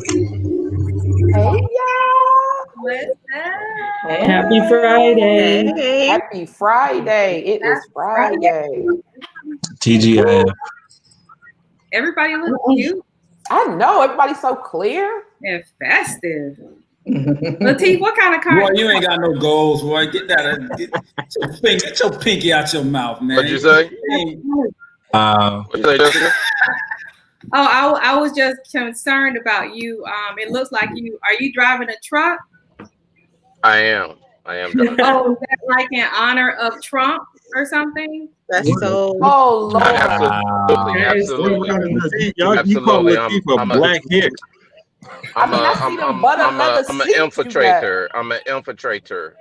Hey, y'all. What's up? Happy Friday. Hey. Happy Friday. It is Friday. TGI. Everybody looks cute I know. Everybody's so clear. and festive. Latif, what kind of car? Boy, you ain't got no goals, boy. Get get your pinky out your mouth, man. What'd you say? Wow. What'd you say, Jessica? Oh, I was just concerned about you. It looks like are you driving a truck? I am. Driving. Oh, is that like in honor of Trump or something? That's so. Oh, Lord. Absolutely. You call Latif a black hick. I'm I see them butter leather an seats you infiltrator. I'm an infiltrator.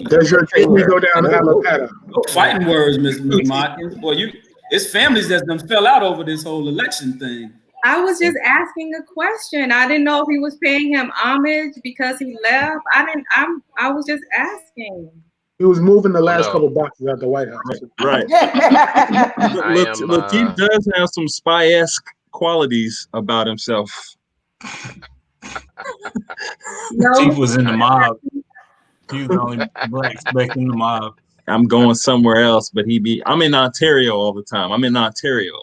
Does your kidney go down to Alabama? Fighting words, Miss Martin. Boy, it's families that done fell out over this whole election thing. I was just asking a question. I didn't know if he was paying him homage because he left. I was just asking. He was moving the last couple boxes out the White House. Right. Latif does have some spy-esque qualities about himself. Latif was in the mob. He was the only black speck in the mob. I'm going somewhere else, but I'm in Ontario all the time. I'm in Ontario.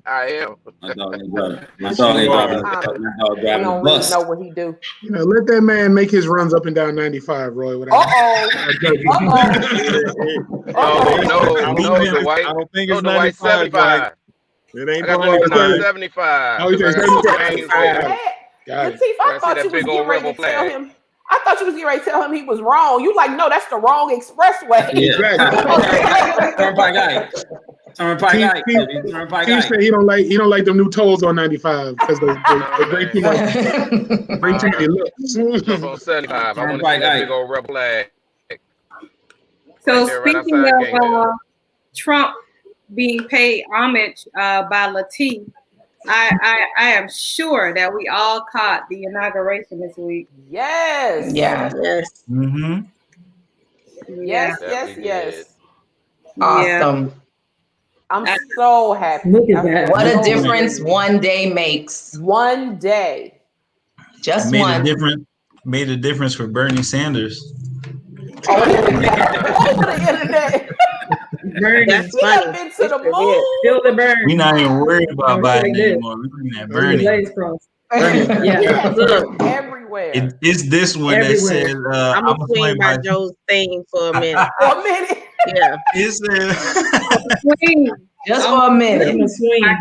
I am. My dog ain't driving I don't really know what he do. Let that man make his runs up and down 95, Roy. No, the white. I don't think it's the white 75. It ain't I got going 75. Oh, you think 75? Got it. I thought you was getting ready to tell him. I thought you was getting ready to tell him he was wrong. You like, no, that's the wrong expressway. Exactly. Turnpike guy. He said he don't like them new tolls on 95 because they bring too many looks. Jump on 75. I want to see that big old red flag. So Right speaking of Trump being paid homage by Latif, I am sure that we all caught the inauguration this week. Yes. Mm-hmm. Yes. Awesome. Yeah. I'm so happy. Look at that. What a difference one day makes. One day. Just one. Made a difference for Bernie Sanders. Over the internet. That's we funny. have been to the moon. Feel the burn. We're not even worried about Biden anymore. We're looking at Bernie. Everywhere. It's this one that says, I'm going to swing by Joe's thing for a minute. Yeah. It says, just for a minute.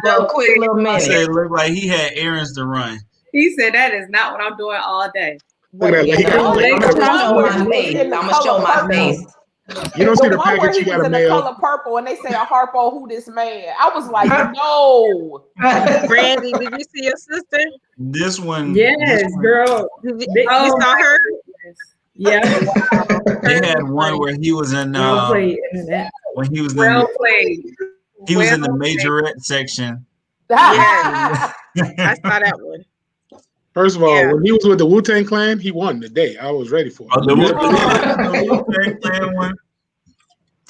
For a quick little minute. It looked like he had errands to run. He said, that is not what I'm doing all day. I'm going to show my face. You don't see the one where package he you got was to in the mail. color purple and they say, Harpo, who this man? I was like, no. Brandy, did you see your sister? This one. Yes, girl. You saw her? Yeah. They had one where he was in when he was he was in the majorette section. Yeah. I saw that one. First of all, when he was with the Wu-Tang Clan, he won the day. I was ready for it. The Wu-Tang Clan one.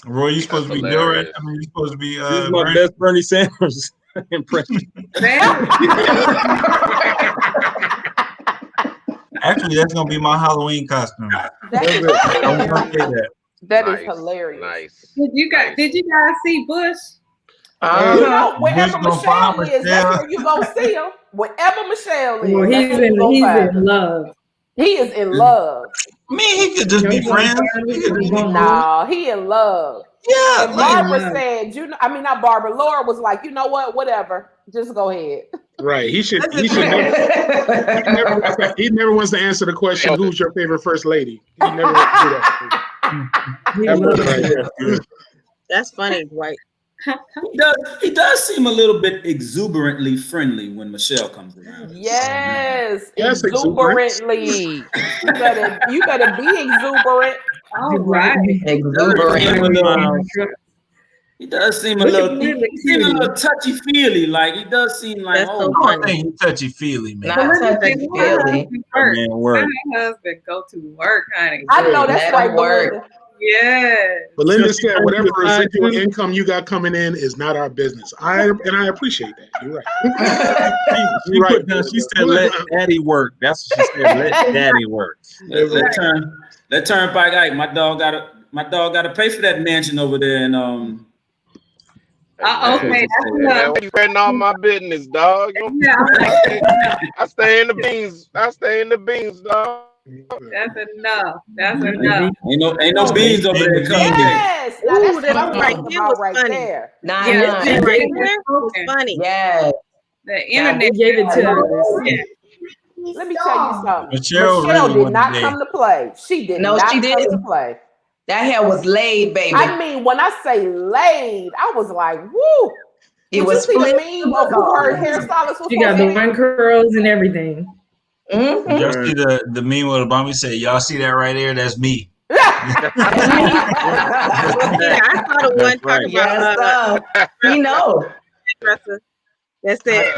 Roy, you supposed to be doing. I mean, you supposed to be. This is my best Bernie Sanders impression. Actually, that's gonna be my Halloween costume. That Nice. is hilarious. Nice. Did you guys see Bush? Wherever Michelle is, that's where you go see him. Wherever Michelle is, he's in love. He is in love. I mean, he could just be friends. No, he in love. Yeah. And Barbara said, not Barbara. Laura was like, you know what? Whatever. Just go ahead. Right. He never wants to answer the question, who's your favorite first lady? He never wants to do that. That's funny, Dwight. He does seem a little bit exuberantly friendly when Michelle comes around. Yes, exuberantly. You better be exuberant. All right. Exuberant. He does seem a little touchy feely. Like he does seem like I think he's touchy feely, man. Not touchy feely. My husband go to work, honey. I know that's right. Work. Yes. But Linda said, whatever residual income you got coming in is not our business. I appreciate that. You're right. She said, "Let daddy work." That's what she said. Let daddy work. Let Turnpike Ike. My dog gotta pay for that mansion over there, and okay, that's man, what you spreading all my business, dog? Yeah. I stay in the beans. I stay in the beans, dog. That's enough. That's enough. Ain't no beans over there. Yes. Now Ooh, that's that right there was right funny. there. Yes, that right there was funny. Yes. The internet gave it to us. Yeah. Let me tell you something. Michelle Michelle really did not wanted come to play. She did not come to play. That hair was laid, baby. I mean, when I say laid, I was like, woo. Did you see the meme of who her hairstylist was? She got the one curls and everything. Mm-hmm. Y'all see the meme with Obama said, "Y'all see that right there? That's me." I saw the one talking about you know hairdresser that said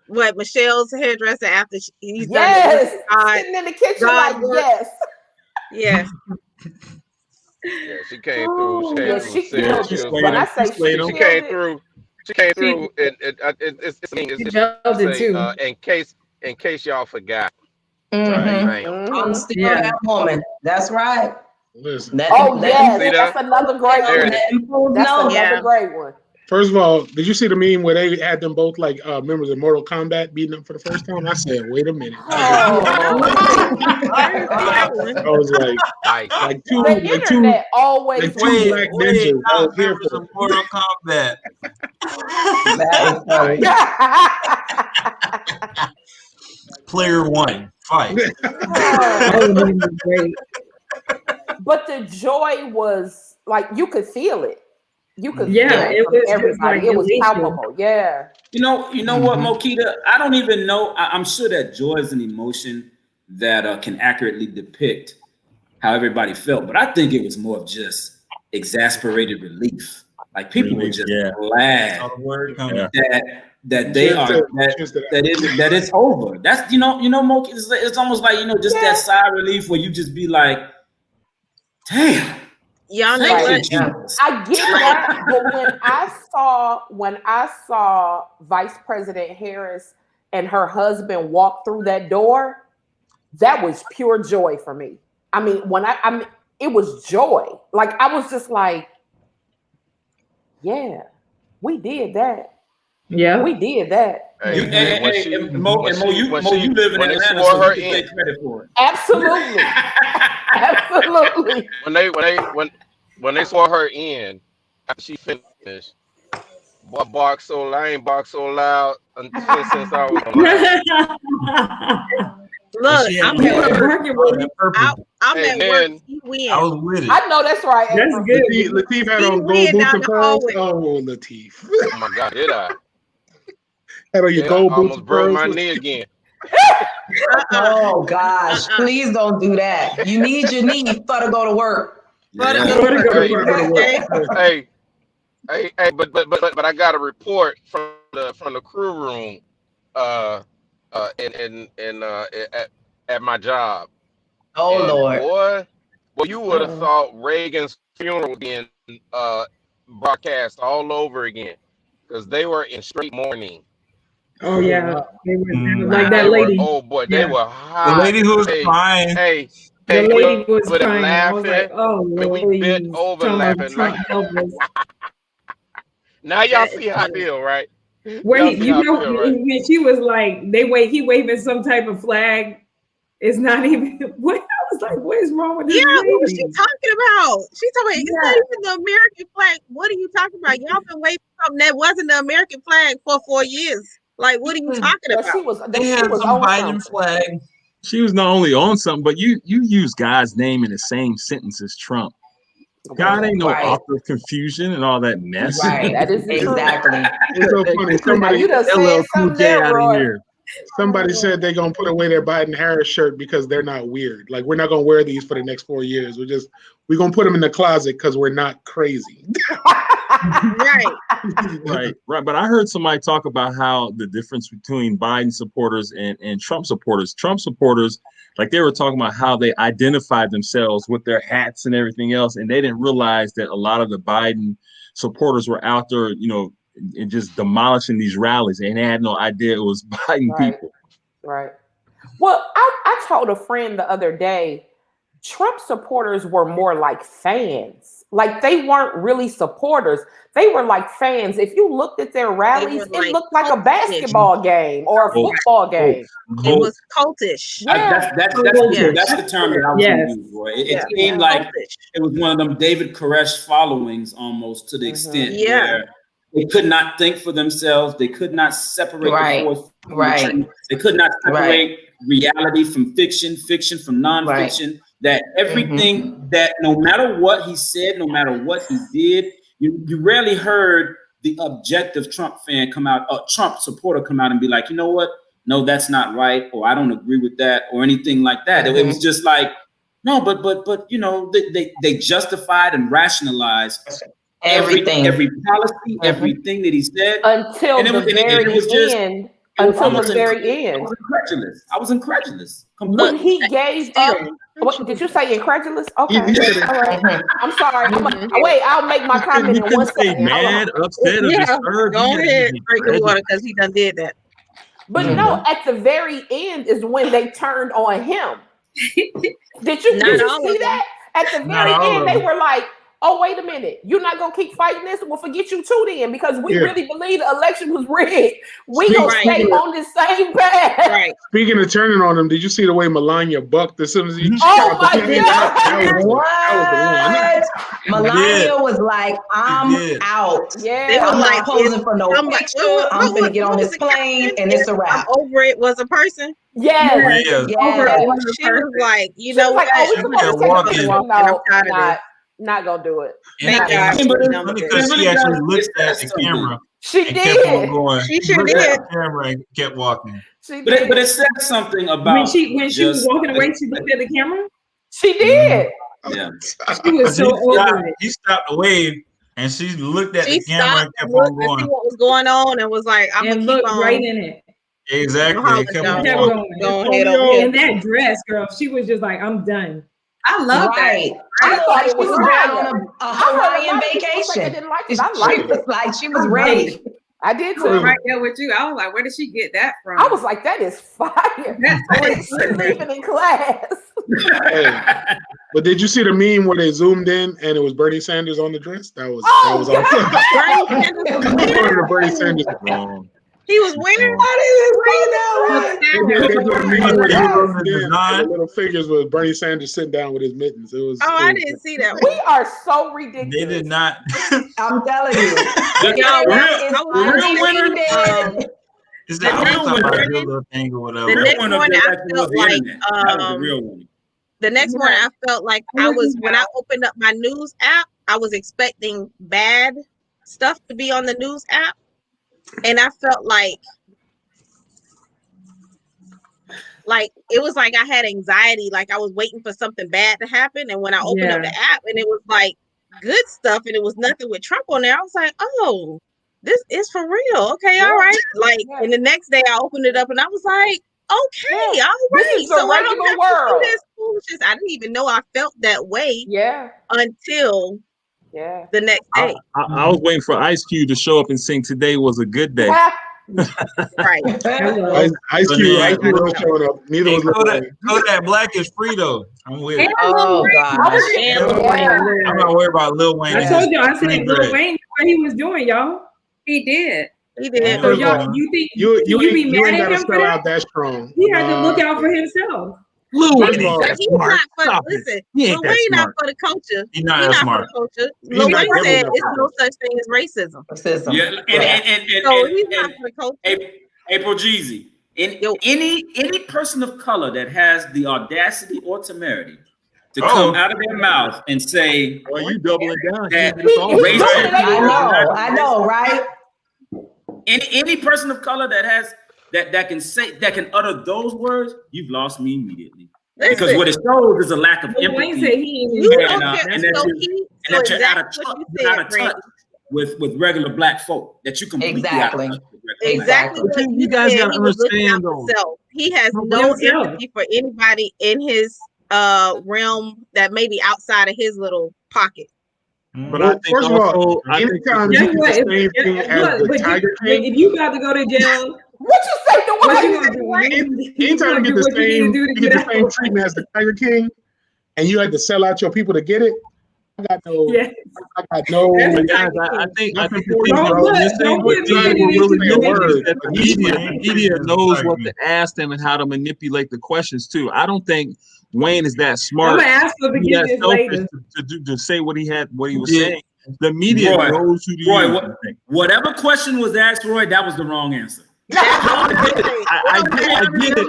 what Michelle's hairdresser after he's done sitting in the kitchen like yes. Yeah, she came through. She came through. When I say she came through. She came through. It's in case y'all forgot. I'm still that woman. That's right. Listen. That's another great one. That's another great one. First of all, did you see the meme where they had them both like members of Mortal Kombat beating up for the first time? I said, wait a minute. I was like two black ninjas. I was here for Mortal Kombat. Player one, fight. But the joy was like you could feel it. You could feel it from was everybody. like It was palpable. Yeah. You know what, Mokita? I don't even know. I'm sure that joy is an emotion that can accurately depict how everybody felt, but I think it was more of just exasperated relief. Like people were just glad that they are that it's over. That's Moki. It's almost like just that sigh of relief where you just be like, damn. Y'all know what? I get that, but when I saw Vice President Harris and her husband walk through that door, that was pure joy for me. I mean, it was joy. Like I was just like, yeah, we did that. Yeah, we did that. You live in Atlanta, so you can take credit for it. Absolutely, absolutely. When they saw her in, after she finished, boy, bark so loud since I was alive. Look, I'm at work. You win. I was with it. I know that's right. That's good. Latif had on gold boots and pearls. Oh, Latif. Oh my God, did I? Had on your gold boots. Almost broke my knee again. Oh gosh, please don't do that. You need your knee for to go to work. Hey, but I got a report from the crew room at my job. Oh Lord. Boy, you would have thought Reagan's funeral being broadcast all over again because they were in straight mourning. Oh yeah, they were like that lady. They were hot. The lady who was crying. The lady was crying. Laughing. I was like, oh Lord, we bit over laughing. Now y'all see how I feel, right? Wait, when she was like, he waving some type of flag. It's not even. What I was like, what is wrong with this? Yeah, what was she talking about? She's talking about it's not even the American flag. What are you talking about? Y'all been waving something that wasn't the American flag for 4 years. Like, what are you talking about? They had some Biden flag. She was not only on something, but you use God's name in the same sentence as Trump. God ain't no author of confusion and all that mess. Right, that is exactly. It's so funny. Somebody Somebody said they're gonna put away their Biden Harris shirt because they're not weird. Like we're not gonna wear these for the next 4 years. We're gonna put them in the closet because we're not crazy. Right. But I heard somebody talk about how the difference between Biden supporters and Trump supporters. Trump supporters Like they were talking about how they identified themselves with their hats and everything else, and they didn't realize that a lot of the Biden supporters were out there, and just demolishing these rallies, and they had no idea it was Biden people. Right. Well, I told a friend the other day, Trump supporters were more like fans. Like they weren't really supporters. They were like fans. If you looked at their rallies, it looked like a basketball game or a football game. It was cultish. Yeah. That's the term that I was going to use, Roy. It seemed like it was one of them David Koresh followings almost, to the extent where they could not think for themselves. They could not separate the forth from the truth. They could not separate reality from fiction, fiction from nonfiction. That everything that no matter what he said, no matter what he did, you rarely heard the objective Trump fan come out, a Trump supporter come out and be like, you know what? No, that's not right, or I don't agree with that, or anything like that. It was just like, no, but they justified and rationalized everything, every policy, everything that he said until the very end. Until the very end, I was incredulous. When he gave up. What, did you say incredulous? Okay. All right. I'm sorry. Wait, I'll make my comment in 1 second. Mad, upset, or disturbed. Go ahead, drink the water because he done did that. But no, at the very end is when they turned on him. Did you see that? At the very end, they were like, oh, wait a minute. You're not going to keep fighting this? We'll forget you too then, because we really believe the election was rigged. We going to stay on the same path. Right. Speaking of turning on him, did you see the way Melania bucked as soon as he Oh, my God. What? Melania was like, I'm out. Yeah. I'm not posing for no picture. I'm going to get on this plane, and it's a wrap. Over it was a person. Yes. She was like, you know what? Not gonna do it. Thank God. Because she actually looked at the camera. She did. She sure did. At the camera and kept walking. But it said something about when she was walking away. She looked at the camera. She did. Yeah. She was so over it. He stopped the wave and she looked at the camera and kept on going. See what was going on and was like, I'm gonna keep on. Right in it. Exactly. Kept going. And that dress, girl, she was just like, I'm done. I love that. I thought it was on a Hawaiian vacation. She was ready. I did too. Right there with you. I was like, where did she get that from? I was like, that is fire. That's leaving in class. But did you see the meme where they zoomed in and it was Bernie Sanders on the dress? That was awesome. Bernie Sanders. He was wearing little figures with Bernie Sanders sitting down with his mittens. I didn't see that. We are so ridiculous. They did not. I'm telling you. Real winner. Is that little thing or whatever? The next morning, I felt like the next morning I felt like when I opened up my news app, I was expecting bad stuff to be on the news app. And I felt like it was like I had anxiety, like I was waiting for something bad to happen. And when I opened up the app and it was like good stuff and it was nothing with Trump on there, I was like, oh, this is for real. Okay, all right. And the next day I opened it up and I was like, okay, all right. This is the regular world. I didn't even know I felt that way. Yeah. Until the next day. I was waiting for Ice Cube to show up and sing "Today Was a Good Day." Right. Ice Cube was showing up. Neither was Kodak Black is free though. I'm with it. Oh God. I'm not worried about Lil Wayne. I told you. I said Lil Wayne. What he was doing, y'all. He did. So y'all, you think you be mad at him for that? That strong. He had to look out for himself. Lil Wayne not for the culture. He's not smart. For the culture. Lil Wayne said it's no such thing as racism. Yeah, and so he's not for the culture. April Jeezy. Any person of color that has the audacity or temerity to come out of their mouth and say, "Well, you doubling down." I know, right? Any person of color that can utter those words, you've lost me immediately. Because what it shows is a lack of empathy. And that you're out of touch with regular black folk. That you completely out of touch with regular Exactly. You guys gotta understand though. he has no empathy for anybody in his realm that may be outside of his little pocket. But I think first of all, anytime you do the same thing as the Tiger King. If you about to go to jail, what you say? The what you gonna do? Anytime you get the same treatment as the Tiger King, and you had to sell out your people to get it. I got no. Yes. I got no. Guys, I think the media knows what to ask them and how to manipulate the questions too. I don't think Wayne is that smart. I'm gonna ask for forgiveness later to say what he was saying. The media knows who to use. Whatever question was asked, Roy, that was the wrong answer. I get it,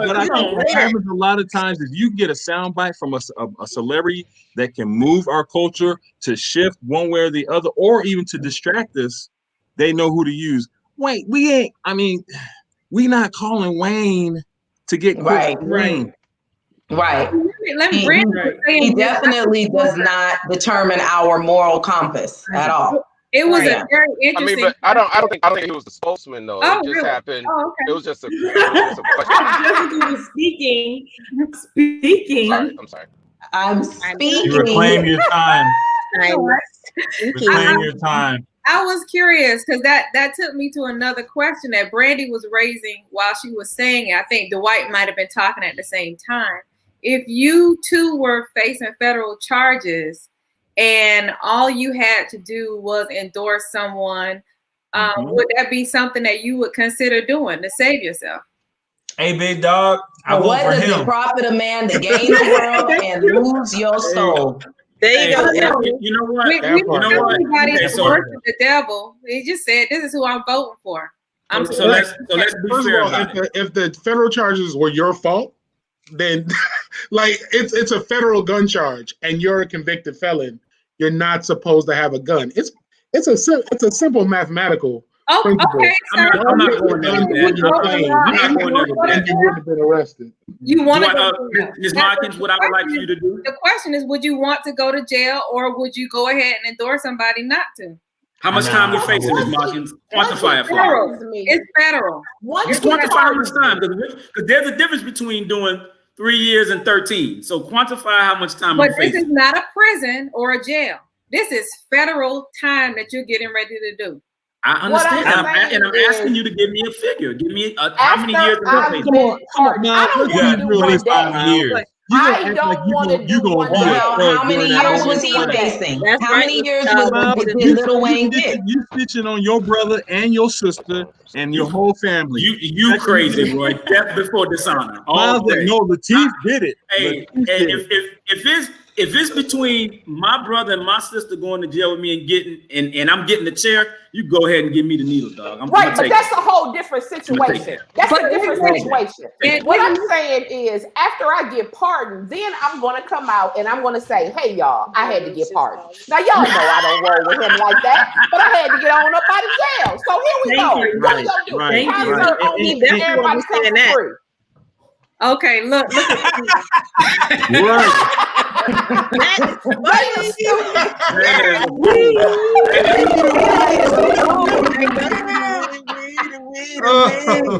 but I think what happens a lot of times is you get a soundbite from a celebrity that can move our culture to shift one way or the other, or even to distract us. They know who to use. Wait, we not calling Wayne to get right. He definitely does not determine our moral compass at all. It was a very interesting. I mean, but I don't think he was the spokesman though. Oh, it just really? happened. Oh, okay. It was just a question. Jessica was speaking. I'm sorry. I'm speaking. You reclaim your time. Reclaim your time. I was curious because that took me to another question that Brandy was raising while she was saying it. I think Dwight might have been talking at the same time. If you two were facing federal charges and all you had to do was endorse someone, would that be something that you would consider doing to save yourself? Hey, big dog, what does it profit a man to gain the world and lose your soul? There you go. You know what? Everybody is worshiping the devil. He just said, "This is who I'm voting for." So let's be first fair of all, about it. If the federal charges were your fault, then like it's a federal gun charge, and you're a convicted felon. You're not supposed to have a gun. It's a simple mathematical principle. Okay, I'm not going there. You would have been arrested. You want to Ms. Markins, what I would like for you to do? The question is, would you want to go to jail, or would you go ahead and endorse somebody not to? How much time you facing, Ms. Markins? Quantify it for me. It's federal. Just quantify how much time, because there's a difference between doing 3 years and 13. So quantify how much time you're facing. But this is not a prison or a jail. This is federal time that you're getting ready to do. I understand, and I'm asking you to give me a figure. Give me how many years of your facing. I don't want to do one. How many years was he facing? How many years did Lil Wayne get? You stitching on your brother and your sister and your whole family. You crazy, boy. Death before dishonor. No, Latif did it. Hey, if it's between my brother and my sister going to jail with me and getting I'm getting the chair, you go ahead and give me the needle, dog. Right, but that's a whole different situation. That's a different situation. And what I'm saying is, after I get pardoned, then I'm going to come out and I'm going to say, "Hey, y'all, I had to get pardoned." Now, y'all know I don't roll with him like that, but I had to get on up out of jail. So here we go. What we gonna do? Everybody coming free. Okay, look at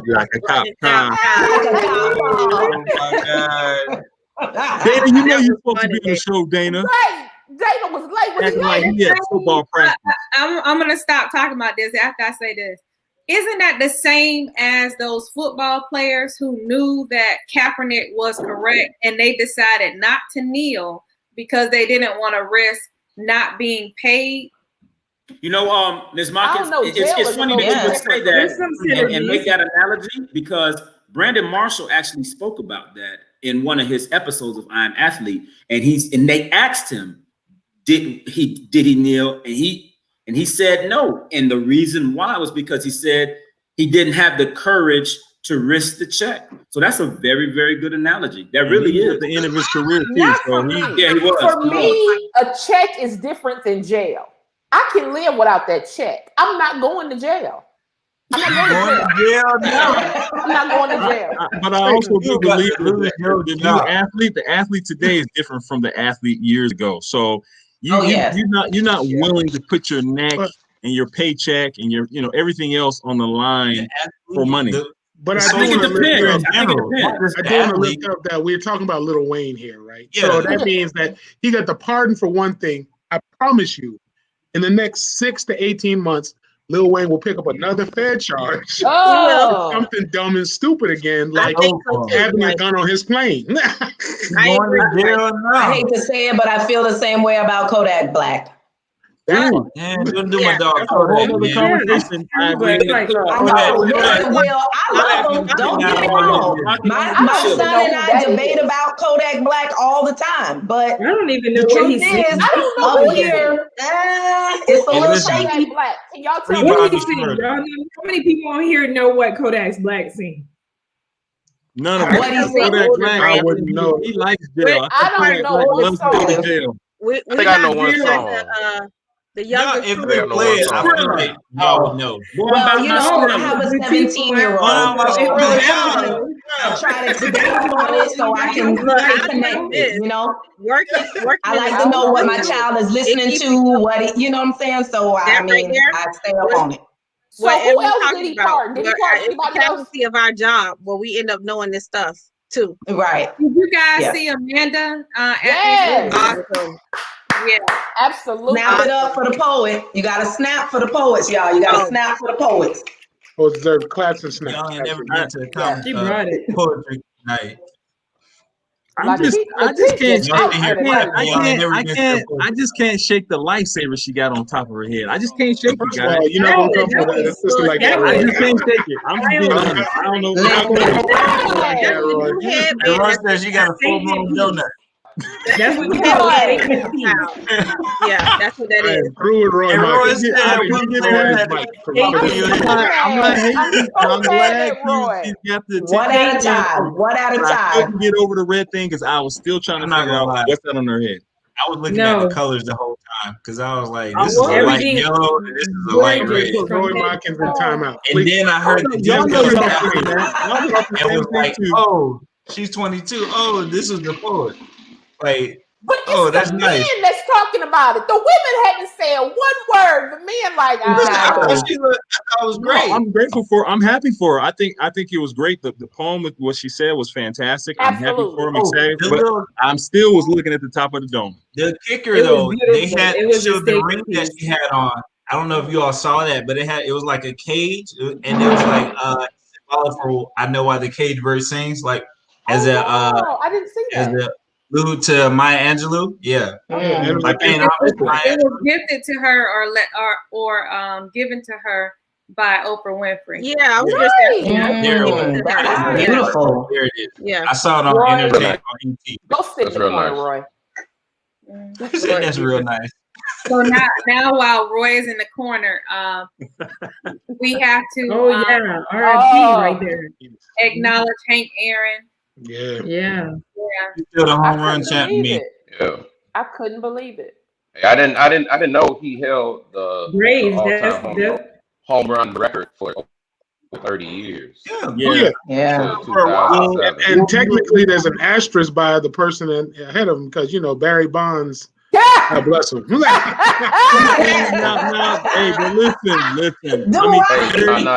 like a cop. Oh my God. Dana, you know you're supposed to be on the show, Dana. Right. Dana was late with the football practice. I'm gonna stop talking about this after I say this. Isn't that the same as those football players who knew that Kaepernick was correct and they decided not to kneel because they didn't want to risk not being paid? You know, Ms. Markins, it's funny that you would say that and make that analogy, because Brandon Marshall actually spoke about that in one of his episodes of I'm Athlete, and they asked him, did he kneel, and he said no. And the reason why was because he said he didn't have the courage to risk the check. So that's a very, very good analogy. That really is at the end of his career too. Not for me. Yeah, he was. For me, a check is different than jail. I can live without that check. I'm not going to jail. I'm not going to jail. I'm not going to jail. But I also do believe the athlete today is different from the athlete years ago. So you're not willing to put your neck and your paycheck and your everything else on the line for money. But I think do it want to depends. lift I think it depends. up that we're talking about Lil Wayne here, right? Yeah. So that means that he got the pardon for one thing. I promise you, in the next 6 to 18 months, Lil Wayne will pick up another Fed charge. Oh, Something dumb and stupid again, like I think so too. having a gun on his plane. I agree. I hate to say it, but I feel the same way about Kodak Black. Ooh, man, don't do my dog Kodak, man. Conversation. I love him. Don't get me wrong. My son and I debate about Kodak Black all the time, but I don't even know the what truth he's is, saying. I don't know up who he here, it's a little shaky. Black. Can y'all tell What me? is he saying? Y'all know, how many people on here know what Kodak's Black sing? None of What he them. said, Kodak Black, I wouldn't know. he likes jail. I don't know what loves to go to jail. We I think I know one got song. the younger If crew. they play it, I feel like y'all would know. Well, you know, I have a 17-year-old, so I try to expound on it so I can stay connected, you know? Working I like to know what my child is listening to, what it, you know what I'm saying? So, I mean, I stay up on it. So who else did he pardon? Did he pardon It's the anybody else? casualty of our job where we end up knowing this stuff too. Right. Did you guys see Amanda? Yes. Awesome. Yeah, absolutely. Snap it up for the poet. You got to snap for the poets, y'all. You got to snap for the poets. Oh, deserve claps and snaps. Y'all ain't never been to it. poetry night. I just can't shake the lifesaver she got on top of her head. I just can't shake it, guys. Well, you're not gonna come for a sister like that. I just can't shake it. I'm just being honest. I don't know. And Ross says you got a full-blown donut. That's what you call yeah, that's what that is. And Roy said I'm not hating. I'm glad she's got the one at a time. One at a I time. couldn't get over the red thing because I was still trying to figure out what's that on her head. I was looking at the colors the whole time because I was like, this is a light yellow and this is a light red. Roy Watkins in timeout. And then I heard the details and was like, oh, she's 22. Oh, this is the poet. Like, but it's that's the nice. men that's talking about it. The women haven't said one word. The men like, I was great. No, I'm grateful for her. I'm happy for her. I think it was great. The poem with what she said was fantastic. Absolutely. I'm happy for her. I'm excited. But I'm still was looking at the top of the dome. The kicker though, they had showed the ring that she had on. I don't know if you all saw that, but it was like a cage, and it was like for I know why the cage bird sings, like as I didn't see that. As a allude to Maya Angelou, yeah. Like it was gifted to her or given to her by Oprah Winfrey. Yeah, I was beautiful. There it is. Yeah, I saw it on Entertainment on ET. Go sit in the corner, Roy. That's real nice. So now while Roy is in the corner, we have to RIP right there. Acknowledge Hank Aaron. Yeah. He's still the home run champ to me. Yeah. I couldn't believe it. I didn't know he held the Braves, all-time home run record for 30 years. Yeah. And technically, there's an asterisk by the person ahead of him because Barry Bonds. God bless him. Hey, but listen.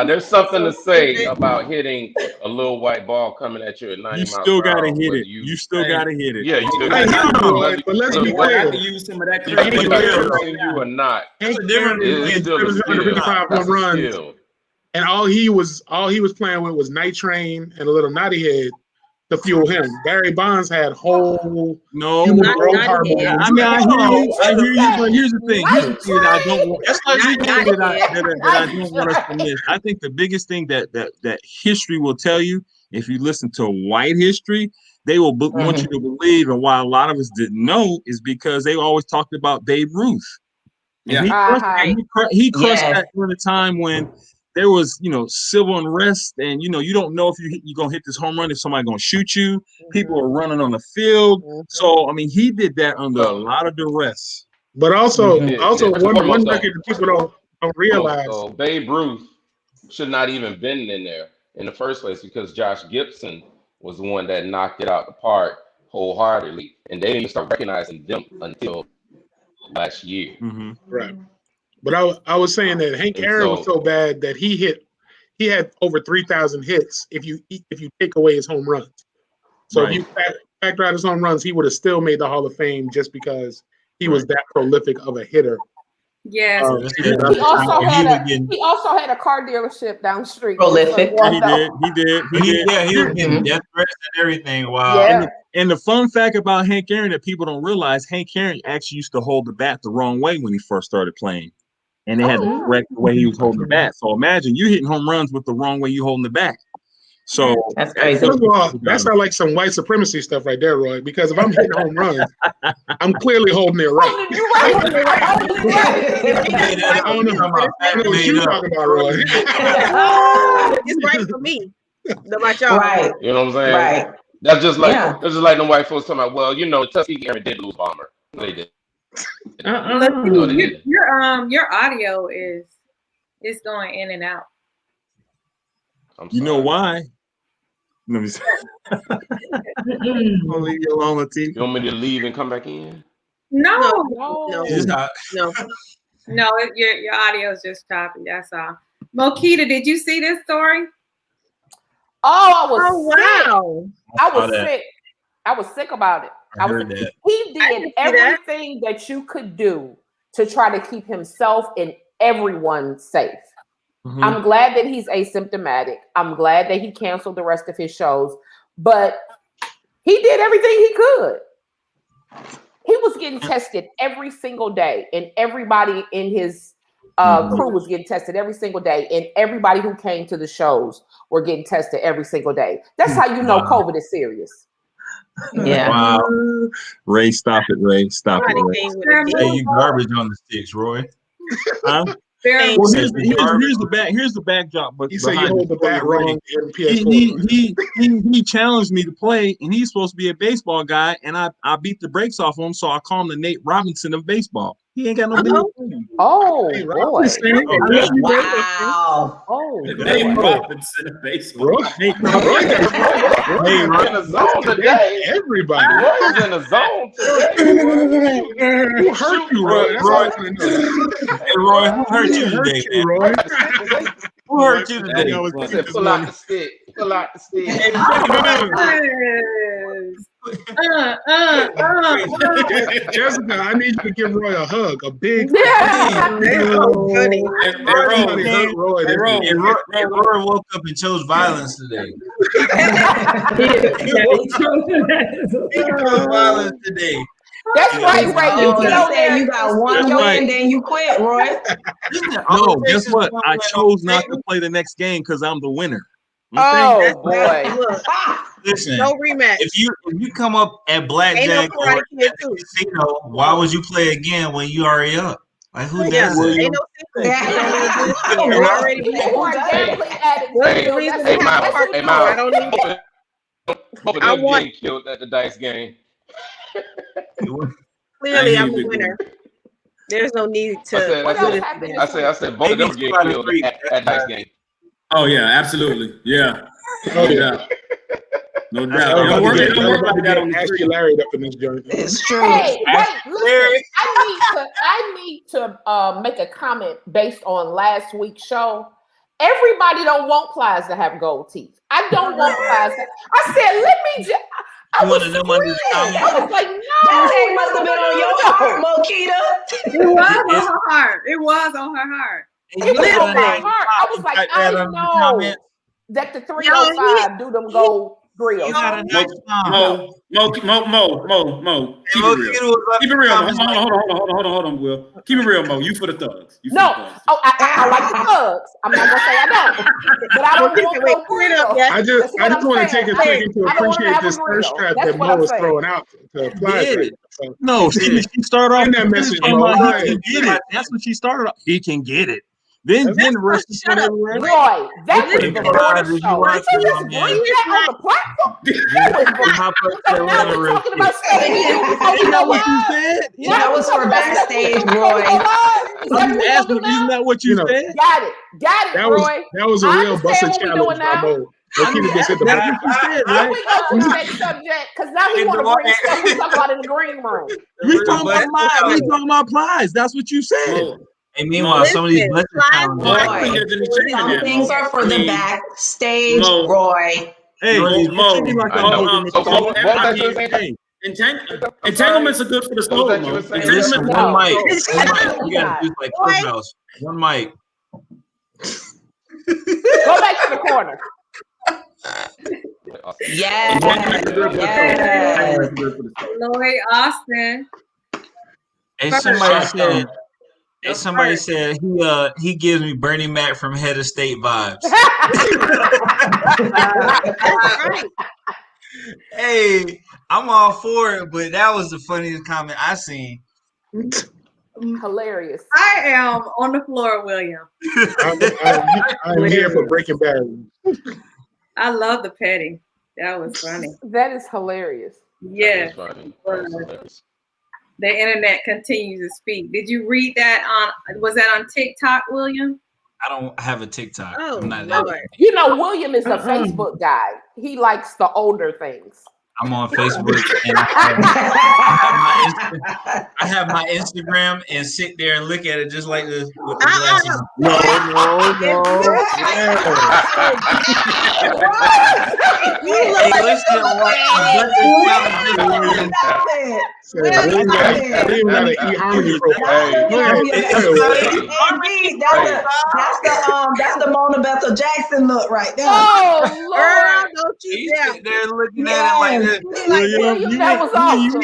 There's something to say about hitting a little white ball coming at you at 90 miles per hour. You still gotta hit it. You still gotta hit it. Yeah, you still gotta hit it. But let's be clear. I can use some of that You or not. Hank Aaron is 755 home runs, and all he was playing with was Night Train and a little Naughty Head to fuel him. Barry Bonds had whole growth hormones. I mean, I hear you, but here's the thing. That I don't want. That's that I don't want us to miss. I think the biggest thing that history will tell you, if you listen to white history, they will want you to believe, and why a lot of us didn't know is because they always talked about Babe Ruth. And he crushed that during a time when there was, civil unrest, and you don't know if you're gonna hit this home run, if somebody's gonna shoot you. People are running on the field. So I mean, he did that under a lot of duress. But also one record that people don't realize. So Babe Ruth should not even been in there in the first place because Josh Gibson was the one that knocked it out the park wholeheartedly, and they didn't even start recognizing them until last year. Right. But I was saying that Hank Aaron was so bad that he hit he had over 3,000 hits if you take away his home runs. So if you factor out his home runs, he would have still made the Hall of Fame just because he was that prolific of a hitter. Yes. He also had a car dealership down the street. Prolific. He did. Yeah, he was getting death threats and everything. Wow. Yeah. And the fun fact about Hank Aaron that people don't realize, Hank Aaron actually used to hold the bat the wrong way when he first started playing. And they had to correct the way he was holding the bat. So imagine you hitting home runs with the wrong way you holding the bat. So that's crazy. First of all, that sounds like some white supremacy stuff right there, Roy. Because if I'm hitting home runs, I'm clearly holding it right. I don't know what you're talking about, Roy. It's right for me. About y'all. Right. You know what I'm saying? Right. That's just like the white folks talking about. Well, Tuskegee Airmen did lose Bomber. They did. Your audio is going in and out. You know why? Let me see. I'll leave you alone, Latif. You want me to leave and come back in? No. Your audio is just choppy. That's all. Mokita, did you see this story? I was sick. I was sick about it. He did everything that you could do to try to keep himself and everyone safe. Mm-hmm. I'm glad that he's asymptomatic. I'm glad that he canceled the rest of his shows, but he did everything he could. He was getting tested every single day, and everybody in his crew was getting tested every single day, and everybody who came to the shows were getting tested every single day. That's how you know COVID is serious. Yeah. Wow. Ray, stop it, Ray. Stop it, Ray. Hey, you garbage on the sticks, Roy. Huh? Well, here's the backdrop. But he said you hold the bat wrong in PS4. He challenged me to play, and he's supposed to be a baseball guy, and I beat the brakes off him, so I call him the Nate Robinson of baseball. He ain't got no business. Oh, boy. Wow. Oh, Nate Robinson of baseball. Roy's in the zone today. Everybody. Roy's in the zone today. Who hurt you, Roy? Hey, Roy, who hurt you today, man? Roy? Who hurt you today? I said, pull out the stick. Pull out the stick. Jessica, I need you to give Roy a hug, a big hug. Roy woke up and chose violence today. He chose violence today. That's right, Ray. You got one win, then you quit, Roy. No, guess what? I chose not to play the next game because I'm the winner. Oh boy! Listen, no rematch. If you come up at blackjack or at the casino, why would you play again when you already up? Like who does that? Ain't no secret. I want killed at the dice game. Clearly, I'm the winner. There's no need to. I said both of them get killed at dice game. Oh yeah, absolutely. Yeah. Oh yeah. No doubt. Don't worry about that on the street. Larry up in this joint. It's true. Hey, wait, listen. I need to make a comment based on last week's show. Everybody don't want Plies to have gold teeth. I don't want Plies. I said, let me just. I was like, no. That must have been on your heart, Mokita. It was on her heart. It was on her heart. It was on my heart. I was like, I know that the 305 do them gold grills. Mo. Keep it real. Hold on, Will. Keep it real, Mo. You for the thugs. I like the thugs. I'm not gonna say I don't, but I don't want no grill. I just want to take a second to appreciate this first strap that Mo was throwing out to apply it. No, she started off that message. He can get it. That's what she started off. He can get it. Then the rest is everywhere. Roy, that was before the show. Did you just bring that on the platform? Now we're talking about stuff. You know what you said? That was for backstage, Roy. Isn't that what you said? Got it, Roy. That was a real busted challenge by Mo. That's what you said, right? Now we go to the next subject because now we want to bring stuff we talk about in the green room. We talking about Plies. That's what you said. And meanwhile, some of these blessing Some things are for the backstage, Roy. Hey, entanglements are good for the soul. Listen, one mic. You gotta do like Clubhouse. One mic. Go back to the corner. Yeah. Lloyd Austin. And somebody said he gives me Bernie Mac from Head of State vibes. Hey, I'm all for it, but that was the funniest comment I seen. Hilarious. I am on the floor, William. I'm here for breaking barriers. I love the petty. That was funny. That is hilarious. Yeah. The internet continues to speak. Did you read that was that on TikTok, William? I don't have a TikTok. Oh, I'm not Lord. You know, William is a Facebook guy. He likes the older things. I'm on Facebook and I have my Instagram and sit there and look at it just like this with the glasses. No. Hey, listen, that's the Mona Bethel Jackson look right there. Oh, Lord. Don't you dare. They're looking at it like this. William, that was awesome.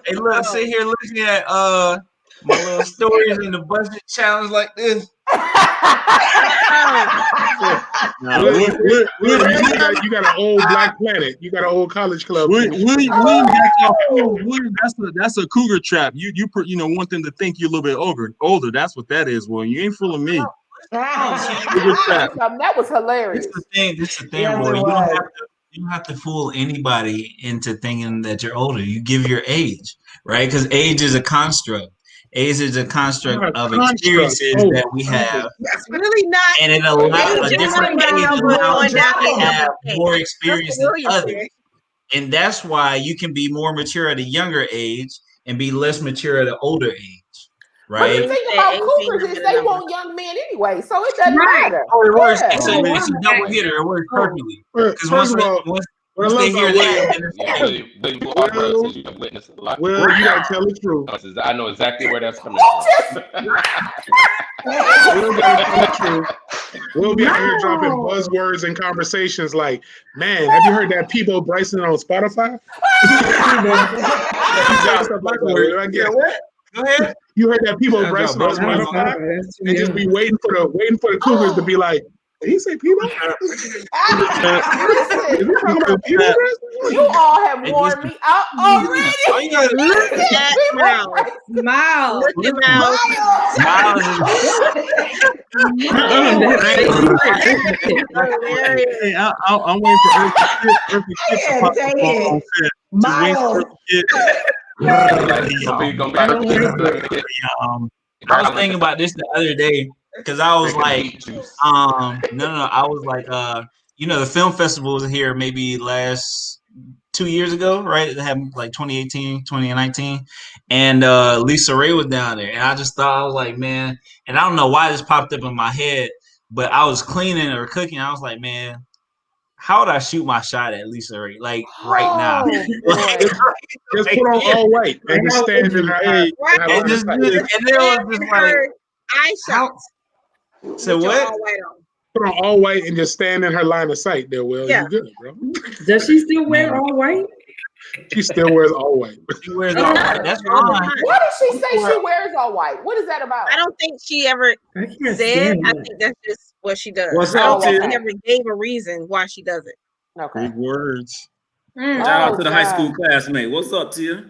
Hey, look, sit here looking at my little stories in the budget challenge like this. You got an old Black Planet. You got an old college club. William, that's a cougar trap. You want them to think you're a little bit older. That's what that is. Well, you ain't fooling me. That was hilarious. This is the thing, Roy. You don't have to fool anybody into thinking that you're older. You give your age, right? Because age is a construct. Age is a construct of experiences that we have. That's really not. And it allows a different age allows us to have more experience than others. And that's why you can be more mature at a younger age and be less mature at an older age. Right. But the thing about cougars is they want young men anyway, so it doesn't matter. Oh, it works. It's a double hitter. It works perfectly. Because once they hear that, well, you gotta tell the truth. I know exactly where that's coming from. We'll be out here dropping buzzwords and conversations like, man, have you heard that Peebo Bryson on Spotify? Go ahead. You heard that Peebo Bryson on Spotify, and just be waiting for the Cougars to be like, did he say Peebo? You all have worn me out already. Oh, you gotta look at Miles. Look at Miles. Hey, I'm waiting for Earth to pop up on set. Miles. I was thinking about this the other day because I was like, I was like, the film festival was here maybe last 2 years ago, right? It happened like 2018, 2019. And Lisa Ray was down there. And I just thought, I was like, man, and I don't know why this popped up in my head, but I was cleaning or cooking. I was like, man, how would I shoot my shot at Lisa Ray? Like right now. Just put on all white and just stand in her age. And there was just like eye shots. So what? Put on all white and just stand in her line of sight there, Will. Yeah. You good, bro. Does she still wear all white? She still wears all white. She wears all white. That's fine. Why does she say she wears all white? What is that about? I don't think she ever said. I think that's just what she does. What's up, Tia? She never gave a reason why she does it. Okay. Big words. Shout out to the high school classmate. What's up, Tia?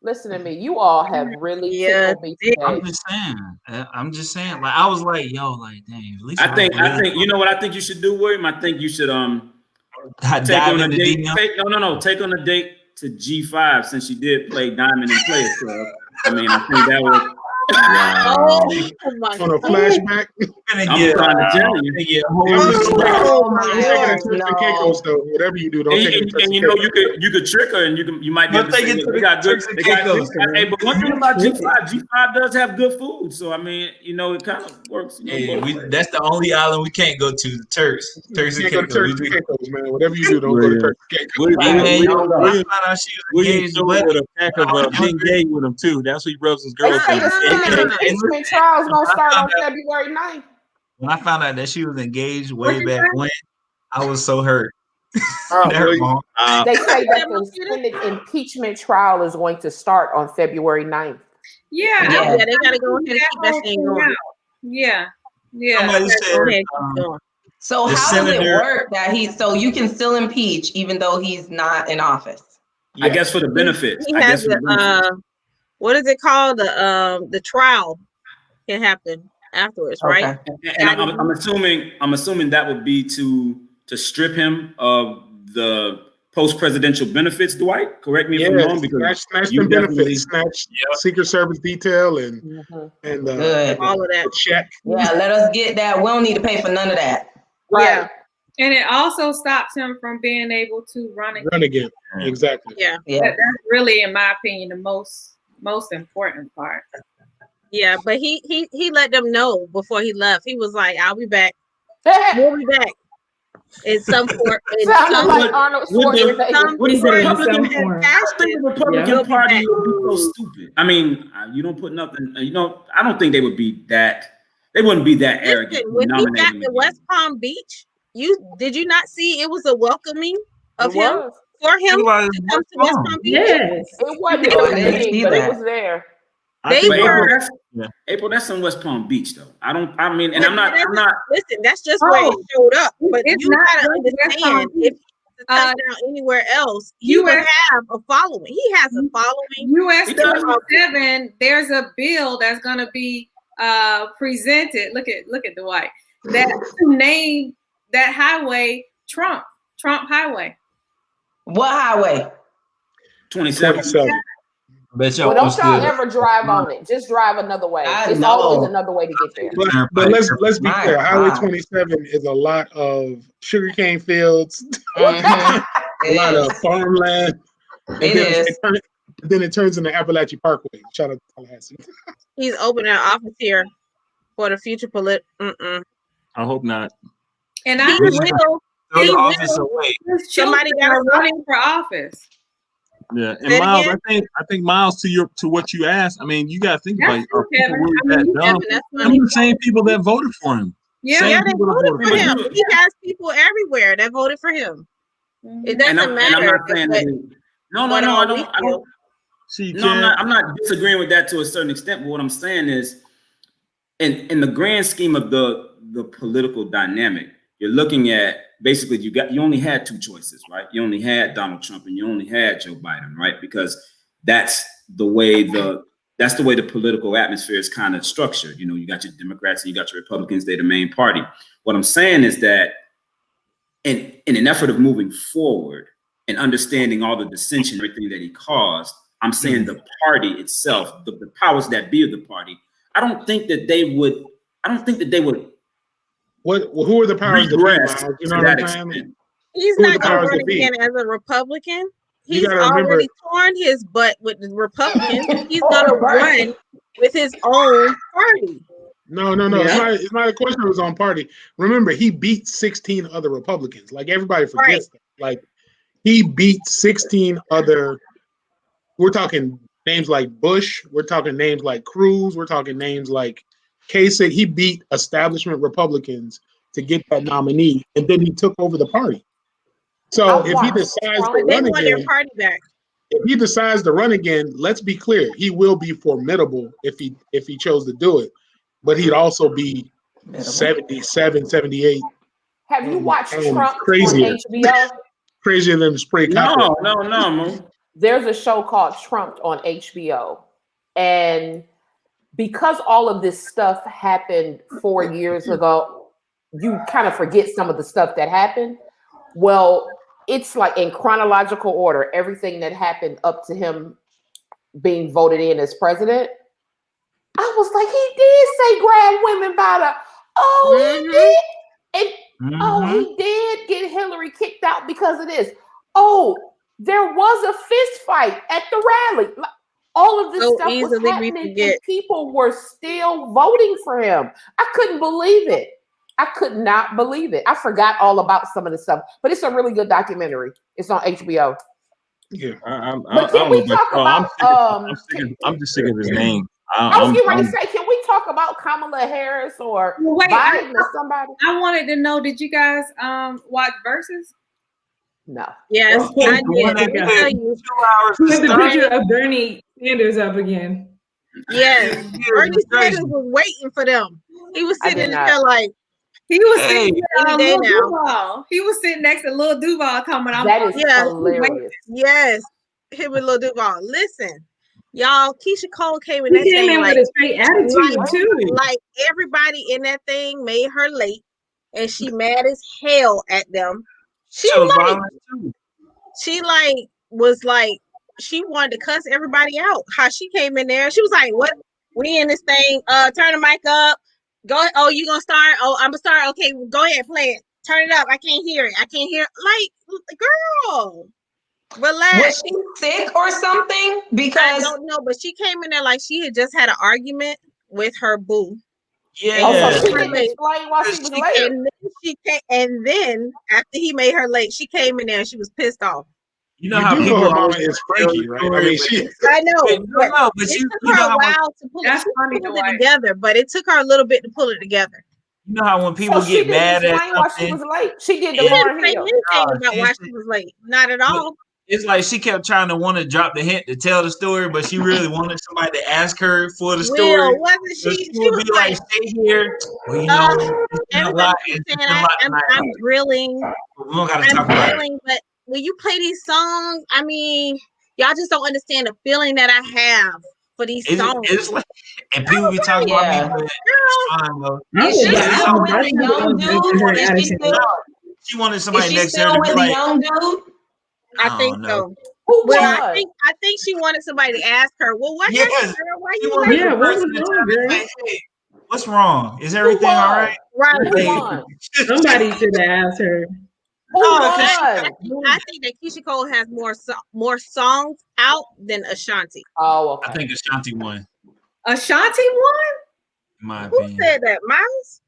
Listen to me. You all have really tickled me today. I'm just saying. Like I was like, yo, like, dang. At least I think you know what I think you should do, William. I think you should take on a date. Take on a date to G5 since she did play Diamond and Players Club. I mean, I think that Wow. Oh my On a flashback. I'm trying to tell you. Whatever you do, don't take it to and you know you could trick her, and you might be able to say they got good. Hey, but one thing about G5 does have good food, so I mean, you know, it kind of works. You know, that's the only island we can't go to. The Turks. Turks and Caicos, man. Whatever you do, don't go to Turks and Caicos. William with a pack of Bengay with him too. That's what he rubs his girls in. Impeachment trials gonna start on February 9th. When I found out that she was engaged way back when, I was so hurt. They say that the Senate impeachment trial is going to start on February 9th. Yeah, they gotta go ahead and keep that thing going. Yeah. Somebody said, so how does it work that so you can still impeach even though he's not in office? I guess for the benefits. He has what is it called? The trial can happen afterwards, right? And I'm assuming that would be to strip him of the post-presidential benefits, Dwight. Correct me if I'm wrong, because snatch them benefits, snatch Secret Service detail and all of that. Check. Yeah, let us get that. We don't need to pay for none of that. Right. Yeah. And it also stops him from being able to run again. Exactly. Yeah. That's really, in my opinion, the most important part. Yeah, but he let them know before he left. He was like, "I'll be back. We'll be back." In some form. Like Arnold Schwarzenegger. The Republican Party would be so stupid. I mean, you don't put nothing. I don't think they would be that. They wouldn't be that arrogant. When he got to West Palm Beach, did you not see it was a welcoming of him for him to come to West Palm Beach? Yes, it wasn't big, but it was there. April, that's in West Palm Beach, though. I'm not. Listen, that's just where it showed up. But you gotta understand, if he touch down anywhere else, he would have a following. He has a following. US 77. There's a bill that's gonna be presented. Look at Dwight. That name that highway Trump Highway. What highway? 27. Bet y'all don't y'all ever drive on it. Just drive another way. It's always another way to get there. But let's be clear. Highway 27 is a lot of sugarcane fields, a lot of farmland. Then it turns into Appalachian Parkway. Shout out to Tallahassee. He's opening an office here for the future I hope not. And I will. Somebody got running for office. Yeah, and Miles, I think Miles, to what you asked, I mean, you got to think about it. Are people really that dumb? Some of the same people that voted for him. Yeah, they voted for him. He has people everywhere that voted for him. It doesn't matter. And I'm not saying that. I'm not disagreeing with that to a certain extent. But what I'm saying is, in the grand scheme of the political dynamic, you're looking at basically you only had two choices, right? You only had Donald Trump and you only had Joe Biden, right? Because that's the way the political atmosphere is kind of structured. You know, you got your Democrats and you got your Republicans, they're the main party. What I'm saying is that in an effort of moving forward and understanding all the dissension, everything that he caused, I'm saying the party itself, the powers that be of the party, I don't think that they would. Who are the powers that be? You know what I'm saying? He's not going to run again as a Republican. He's already torn his butt with the Republicans. He's going to run with his own party. No. It's not a question of his own party. Remember, he beat 16 other Republicans. Like, everybody forgets that. Like, he beat 16 other. We're talking names like Bush. We're talking names like Cruz. We're talking names like Kasich. He beat establishment Republicans to get that nominee, and then he took over the party. So if he decides to run again, if he decides to run again, let's be clear, he will be formidable if he chose to do it, but he'd also be 77, 78. Have you watched Trump on HBO? Crazier than the spray copper. No. There's a show called Trump on HBO, and because all of this stuff happened 4 years ago, you kind of forget some of the stuff that happened. Well, it's like in chronological order, everything that happened up to him being voted in as president. I was like, he did say grab women by the. Oh, he did. And oh, he did get Hillary kicked out because of this. Oh, there was a fist fight at the rally. All of this stuff was happening, and people were still voting for him. I couldn't believe it. I could not believe it. I forgot all about some of the stuff, but it's a really good documentary. It's on HBO. Yeah, but can we talk about? I'm just sick of his name. I was getting ready to say, can we talk about Kamala Harris or Biden or somebody? I wanted to know, did you guys watch Versus? No. Yes, I did. Tell you. 2 hours. Put the picture of Bernie Sanders up again. Yes, Bernie Sanders was waiting for them. He was sitting in there like. He was sitting Lil Duval. He was sitting next to Lil Duval coming. That is hilarious. Yes, him and Lil Duval. Listen, y'all, Keisha Cole came in that thing in with a straight attitude too. Like everybody in that thing made her late, and she mad as hell at them. She was like she wanted to cuss everybody out. How she came in there, she was like, "What? We in this thing? Turn the mic up. Go. Oh, you gonna start? Oh, I'm gonna start. Okay, go ahead, play it. Turn it up. I can't hear it. I can't hear. Like, girl, relax. Was she sick or something? Because I don't know, but she came in there like she had just had an argument with her boo. Yeah. So she didn't explain why she was late. And then after he made her late, she came in there and she was pissed off. You know how people mama is Frankie, right? I mean, I know, but it took her a while to pull it together. But it took her a little bit to pull it together. You know how when people get mad at why she was late. She did the She didn't say Hill. anything about why she was late. Not at all. It's like she kept trying to want to drop the hint to tell the story, but she really wanted somebody to ask her for the story. Wasn't she? She would be like, "Stay here." Well, you know, everybody keeps saying I'm drilling. We don't gotta talk about it. But when you play these songs, I mean, y'all just don't understand the feeling that I have for these songs. It's like, and people be talking about me, but she wanted somebody next to her to be like, young dude. I think so. I think she wanted somebody to ask her, well, what happened, girl? Why you late? Yeah, what was wrong, girl? Hey, what's wrong? Is everything all right? Right. Somebody should have asked her. I think that Keisha Cole has more songs out than Ashanti. Oh, okay. I think Ashanti won. Ashanti won? In my Who opinion. said that? Miles?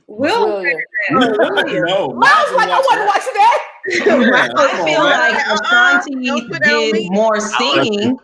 Will said that. No, Miles like I wasn't watching that. I feel like Ashanti did more singing.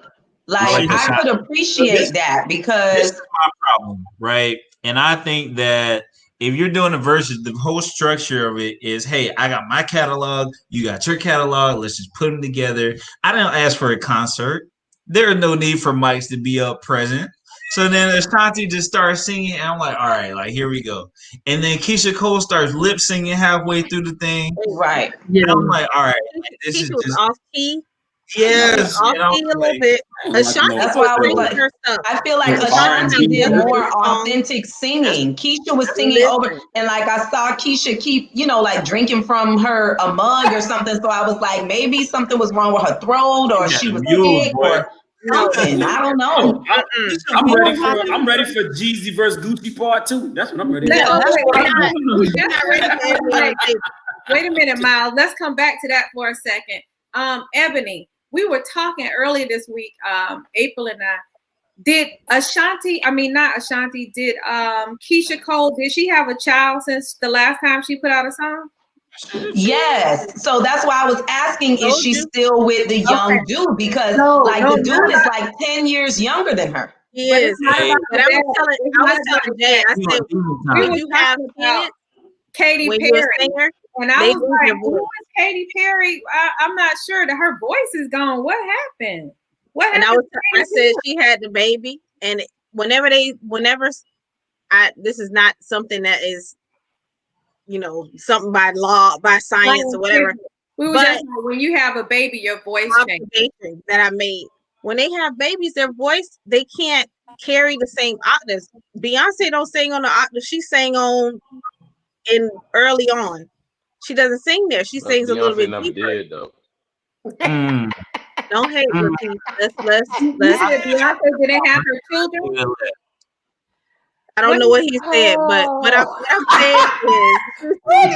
Like I could appreciate that because this is my problem, right? And I think that if you're doing a versus, the whole structure of it is, hey, I got my catalog, you got your catalog, let's just put them together. I didn't ask for a concert. There is no need for mics to be up present. So then Ashanti just starts singing, and I'm like, all right, like here we go. And then Keisha Cole starts lip singing halfway through the thing. Right. Yeah. I'm like, all right, this is just off key. Yes, off key a little bit. Ashanti, that's why I was like, I feel like Ashanti did more authentic singing. Keisha was singing over, and like I saw Keisha keep, like drinking from a mug or something. So I was like, maybe something was wrong with her throat, or she was sick, or something. I don't know. I'm ready for Jeezy versus Gucci Part 2. That's what I'm ready for. Wait a minute, Miles. Let's come back to that for a second. Ebony, we were talking earlier this week, April and I. Did Keisha Cole, did she have a child since the last time she put out a song? Yes. So that's why I was asking, is she still with the young dude? Because the dude is like 10 years younger than her. He is. But I was telling Jay, I said, when you have kids, Katy Perry. And I was like, who is Katy Perry? I'm not sure that her voice is gone. What happened? And I said she had the baby. And this is not something that is, something by law, by science or whatever. We were just like, when you have a baby, your voice changes. That I made. When they have babies, their voice, they can't carry the same octaves. Beyonce don't sing on the octave. She sang early on. She doesn't sing there. She sings a little bit deeper. Did, though. Don't hate Latif. Let's Beyonce didn't have her children. I don't know what he said, but what I'm saying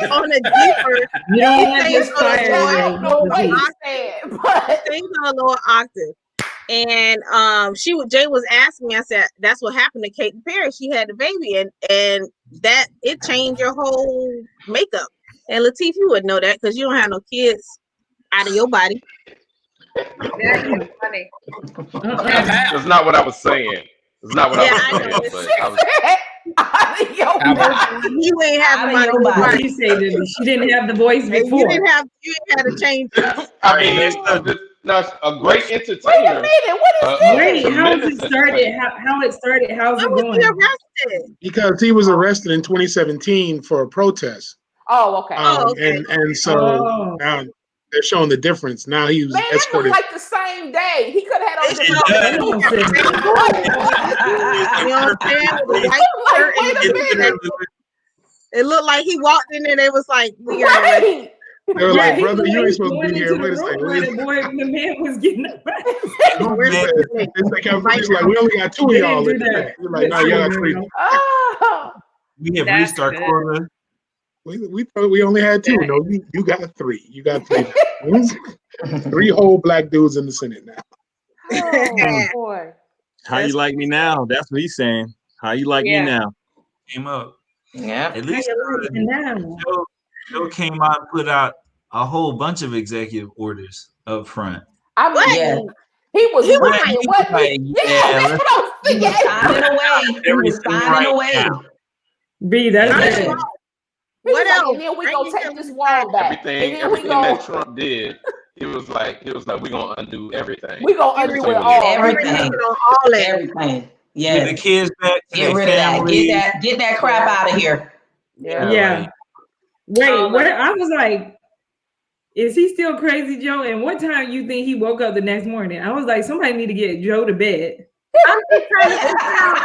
is on a deeper. You don't want he this fire. I don't know what he said, but he sings on a lower octave. And Jay was asking me, I said, that's what happened to Katy Perry. She had the baby, and that it changed your whole makeup. And Lateef, you would know that because you don't have no kids out of your body. That is funny. That's not what I was saying. It's not what I was saying. But I was. You ain't have your body. She said that she didn't have the voice before. You didn't have to change. I mean, that's a great entertainer. Wait, how it started? How it started? How's it going? Arrested? Because he was arrested in 2017 for a protest. Oh, okay. And so now they're showing the difference. Now he was escorted. Like the same day. He could have had on different. It looked like he walked in there. They was like, "We are." They were like, "Brother, you ain't supposed to be here." Wait a second. The man was getting He's like, "We only got 2 of y'all." You're like, "No, y'all got 3." We have reached our quota. We thought we only had 2. No, you got 3. You got 3. 3 whole black dudes in the Senate now. Oh boy. How you like me now? That's what he's saying. How you like me now? Came up. Yeah. At least Joe came out and put out a whole bunch of executive orders up front. I mean, he was right. He was signing away. He was signing away. B, that's what else? And then we gonna take this wall back. Everything that Trump did, it was like we're gonna undo everything. We gonna undo it all. Everything. Everything. Yeah. Get the kids back. Get rid of that. Get that crap out of here. Yeah. Wait, what? I was like, is he still crazy, Joe? And what time you think he woke up the next morning? I was like, somebody need to get Joe to bed. I'm just trying to figure out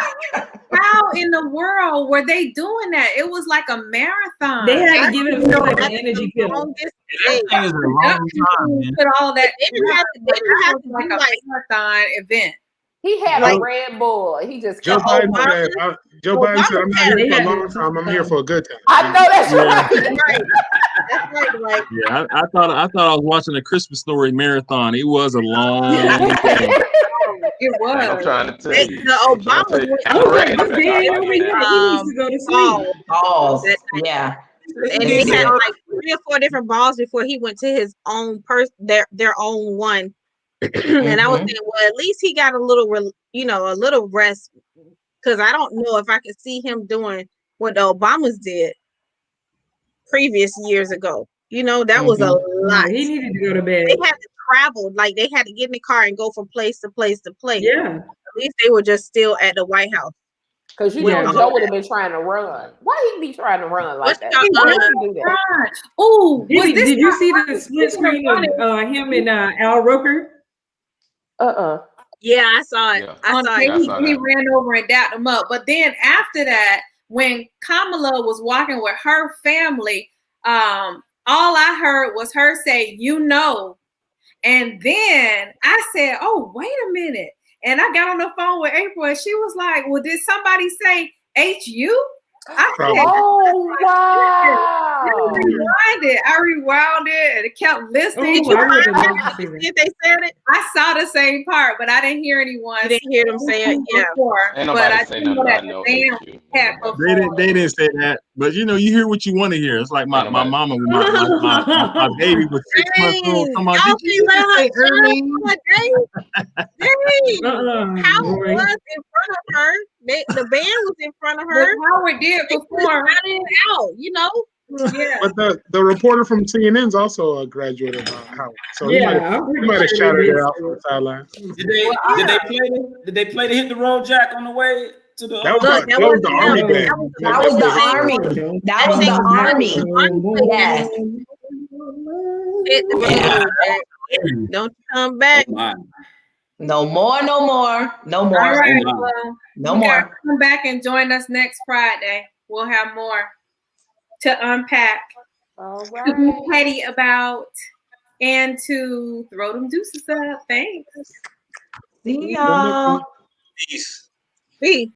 how in the world were they doing that? It was like a marathon. They had to give him like an energy pill. Put all that. They didn't have to do like a marathon event. He had a Red Bull. He just Joe Biden said, "I'm not here for a long time. I'm here for a good time." I know that's right. Yeah, I thought I was watching a Christmas Story marathon. It was a long thing. It was. I'm trying to tell you. The Obama balls. Yeah. And he had like 3 or 4 different balls before he went to his own their own one. And I was saying, well, at least he got a little rest, because I don't know if I could see him doing what the Obamas did previous years ago. That was a lot. He needed to go to bed. They had to travel, like they had to get in the car and go from place to place to place. Yeah. At least they were just still at the White House. Because Joe would have been trying to run. Why he be trying to run like that? Oh, did you see the split screen of him and Al Roker? Yeah, I saw it. Yeah. I saw it. He ran over and dapped him up. But then after that, when Kamala was walking with her family, all I heard was her say, and then I said, oh, wait a minute. And I got on the phone with April and she was like, well, did somebody say HU? I said, oh, wow. I rewound it and it kept listening. If they said it, I saw the same part, but I didn't hear anyone. You didn't hear them say it, Ain't nobody say nothing about no They didn't say that, but you hear what you want to hear. It's like my mama, my baby was 6 months old. Come on, did you say early? Howard was in front of her. The band was in front of her. Howard did perform out, Yeah. But the reporter from CNN's also a graduate of Howard, so he might have shouted it out from the sideline. Did they play the Hit the Road Jack on the way to the? That was the Army band. That was the Army. That was the Army. Yes. Don't come back. No more. All right, no more. Come back and join us next Friday. We'll have more to unpack, to be petty about, and to throw them deuces up. Thanks. See y'all. Peace. Peace.